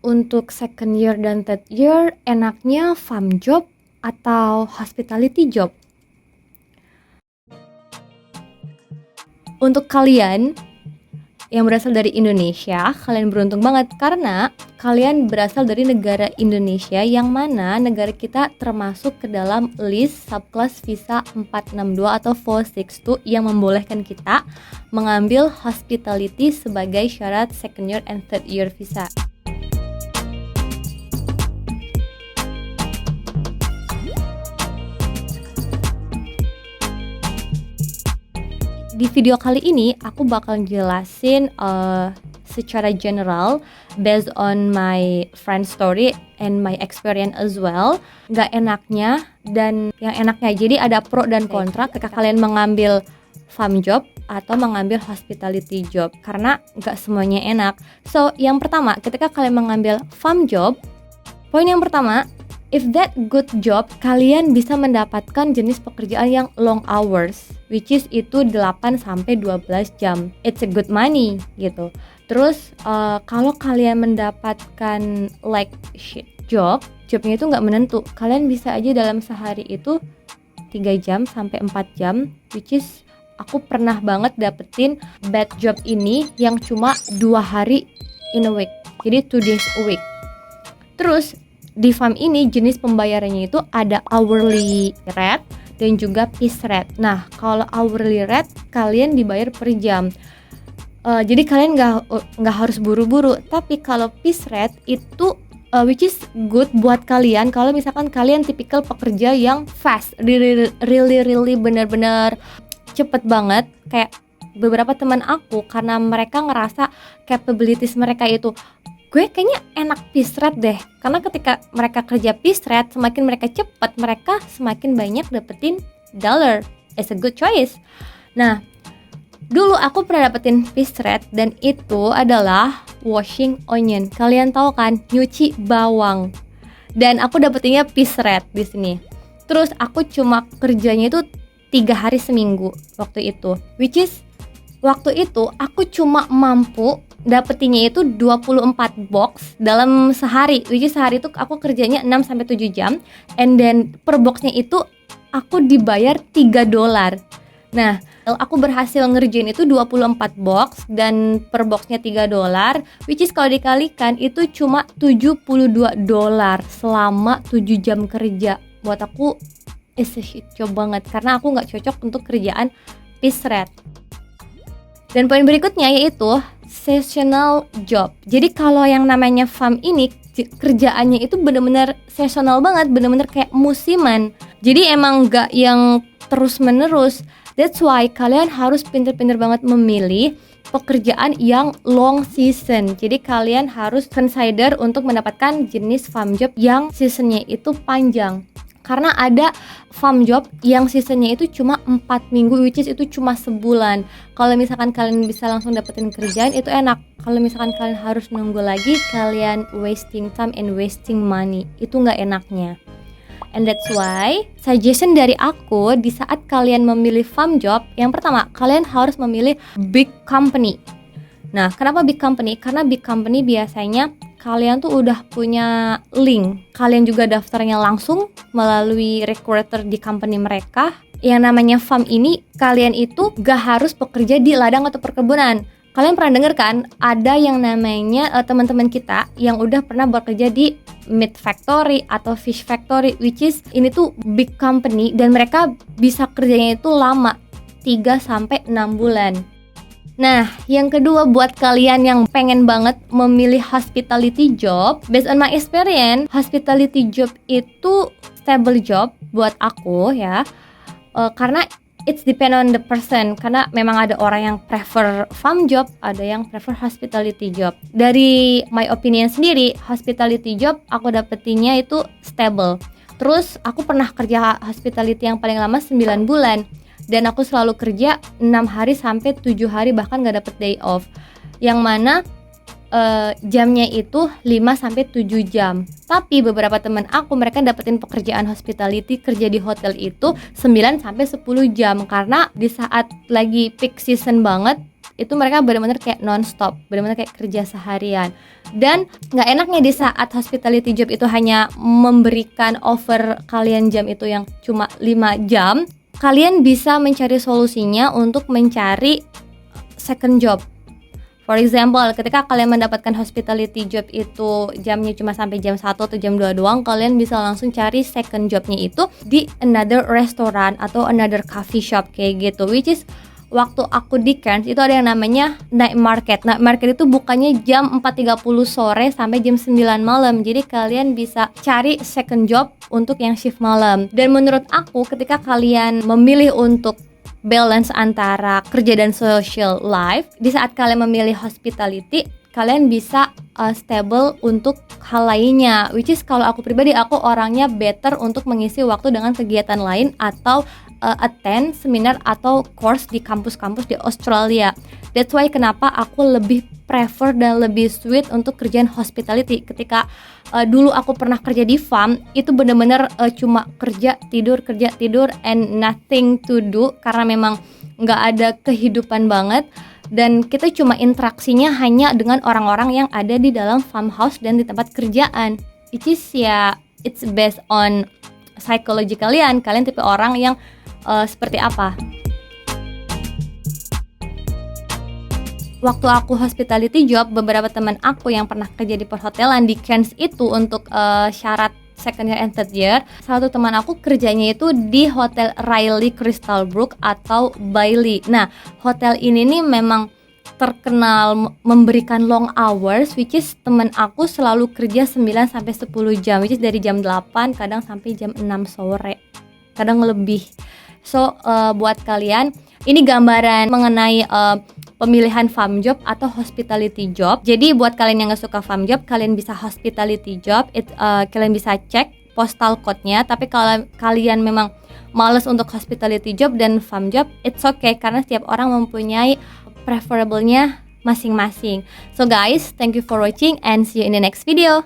untuk second year dan third year enaknya farm job atau hospitality job? Untuk kalian yang berasal dari Indonesia, kalian beruntung banget karena kalian berasal dari negara Indonesia yang mana negara kita termasuk ke dalam list subclass visa 462 atau 462 yang membolehkan kita mengambil hospitality sebagai syarat second year and third year visa. Di video kali ini aku bakal jelasin secara general based on my friend story and my experience as well, gak enaknya dan yang enaknya. Jadi ada pro dan kontra ketika kalian mengambil farm job atau mengambil hospitality job karena gak semuanya enak. So yang pertama, ketika kalian mengambil farm job, poin yang pertama, if that good job, kalian bisa mendapatkan jenis pekerjaan yang long hours, which is itu 8-12 jam. It's a good money gitu. Terus kalau kalian mendapatkan like shit jobnya itu nggak menentu. Kalian bisa aja dalam sehari itu 3 jam sampai 4 jam, which is aku pernah banget dapetin bad job ini yang cuma 2 hari in a week. Jadi 2 days a week. Terus di farm ini jenis pembayarannya itu ada hourly rate dan juga piece rate. Nah, kalau hourly rate kalian dibayar per jam. Jadi kalian nggak harus buru-buru. Tapi kalau piece rate itu which is good buat kalian kalau misalkan kalian tipikal pekerja yang fast, really benar-benar cepet banget. Kayak beberapa teman aku karena mereka ngerasa capabilities mereka itu, gue kayaknya enak piece rate deh, karena ketika mereka kerja piece rate, semakin mereka cepat, mereka semakin banyak dapetin dollar. It's a good choice. Nah, dulu aku pernah dapetin piece rate dan itu adalah washing onion. Kalian tahu kan, nyuci bawang. Dan aku dapetinnya piece rate di sini. Terus aku cuma kerjanya itu 3 hari seminggu waktu itu, which is waktu itu aku cuma mampu dapetinnya itu 24 box dalam sehari. Which is sehari itu aku kerjanya 6-7 jam, and then per boxnya itu aku dibayar $3. Nah, aku berhasil ngerjain itu 24 box dan per boxnya $3, which is kalau dikalikan itu cuma $72 selama 7 jam kerja. Buat aku is a shit job banget karena aku gak cocok untuk kerjaan piece rate. Dan poin berikutnya yaitu seasonal job. Jadi kalau yang namanya farm ini kerjaannya itu benar-benar seasonal banget, benar-benar kayak musiman. Jadi emang gak yang terus-menerus. That's why kalian harus pinter-pinter banget memilih pekerjaan yang long season. Jadi kalian harus consider untuk mendapatkan jenis farm job yang seasonnya itu panjang. Karena ada farm job yang seasonnya itu cuma 4 minggu, which is itu cuma sebulan. Kalau misalkan kalian bisa langsung dapetin kerjaan itu enak. Kalau misalkan kalian harus nunggu lagi, kalian wasting time and wasting money. Itu gak enaknya. And that's why suggestion dari aku di saat kalian memilih farm job, yang pertama kalian harus memilih big company. Nah, kenapa big company? Karena big company biasanya kalian tuh udah punya link. Kalian juga daftarnya langsung melalui recruiter di company mereka. Yang namanya farm ini, kalian itu gak harus bekerja di ladang atau perkebunan. Kalian pernah denger kan, ada yang namanya teman-teman kita yang udah pernah bekerja di meat factory atau fish factory, which is ini tuh big company dan mereka bisa kerjanya itu lama, 3-6 bulan. Nah, yang kedua buat kalian yang pengen banget memilih hospitality job, based on my experience, hospitality job itu stable job buat aku ya, karena it's depend on the person. Karena memang ada orang yang prefer farm job, ada yang prefer hospitality job. Dari my opinion sendiri, hospitality job aku dapetinnya itu stable. Terus aku pernah kerja hospitality yang paling lama 9 bulan. Dan aku selalu kerja 6 hari sampai 7 hari bahkan gak dapet day off. Yang mana jamnya itu 5-7 jam. Tapi beberapa teman aku, mereka dapetin pekerjaan hospitality, kerja di hotel itu 9-10 jam. Karena di saat lagi peak season banget, itu mereka benar-benar kayak non-stop, benar-benar kayak kerja seharian. Dan nggak enaknya di saat hospitality job itu hanya memberikan offer kalian jam itu yang cuma 5 jam, kalian bisa mencari solusinya untuk mencari second job. For example, ketika kalian mendapatkan hospitality job itu jamnya cuma sampai jam 1 atau jam 2 doang, kalian bisa langsung cari second jobnya itu di another restaurant atau another coffee shop kayak gitu. Which is waktu aku di Cairns itu ada yang namanya night market. Night market itu bukannya jam 4.30 sore sampai jam 9 malam. Jadi kalian bisa cari second job untuk yang shift malam. Dan menurut aku ketika kalian memilih untuk balance antara kerja dan social life, di saat kalian memilih hospitality, kalian bisa stable untuk hal lainnya. Which is kalau aku pribadi, aku orangnya better untuk mengisi waktu dengan kegiatan lain atau attend seminar atau course di kampus-kampus di Australia. That's why kenapa aku lebih prefer dan lebih sweet untuk kerjaan hospitality. Ketika dulu aku pernah kerja di farm, itu bener-bener cuma kerja tidur and nothing to do, karena memang nggak ada kehidupan banget. Dan kita cuma interaksinya hanya dengan orang-orang yang ada di dalam farmhouse dan di tempat kerjaan. Which is ya, it's based on psikologi kalian tipe orang yang seperti apa. Waktu aku hospitality job, beberapa teman aku yang pernah kerja di perhotelan di Cairns itu untuk syarat second year and third year, salah satu teman aku kerjanya itu di Hotel Riley Crystal Brook atau Bailey. Nah, hotel ini nih memang terkenal memberikan long hours, which is teman aku selalu kerja 9 sampai 10 jam, which is dari jam 8 kadang sampai jam 6 sore, kadang lebih. So buat kalian, ini gambaran mengenai pemilihan farm job atau hospitality job. Jadi buat kalian yang gak suka farm job, kalian bisa hospitality job. Kalian bisa cek postal code-nya. Tapi kalau kalian memang males untuk hospitality job dan farm job, it's okay, karena setiap orang mempunyai preferable-nya masing-masing. So guys, thank you for watching and see you in the next video.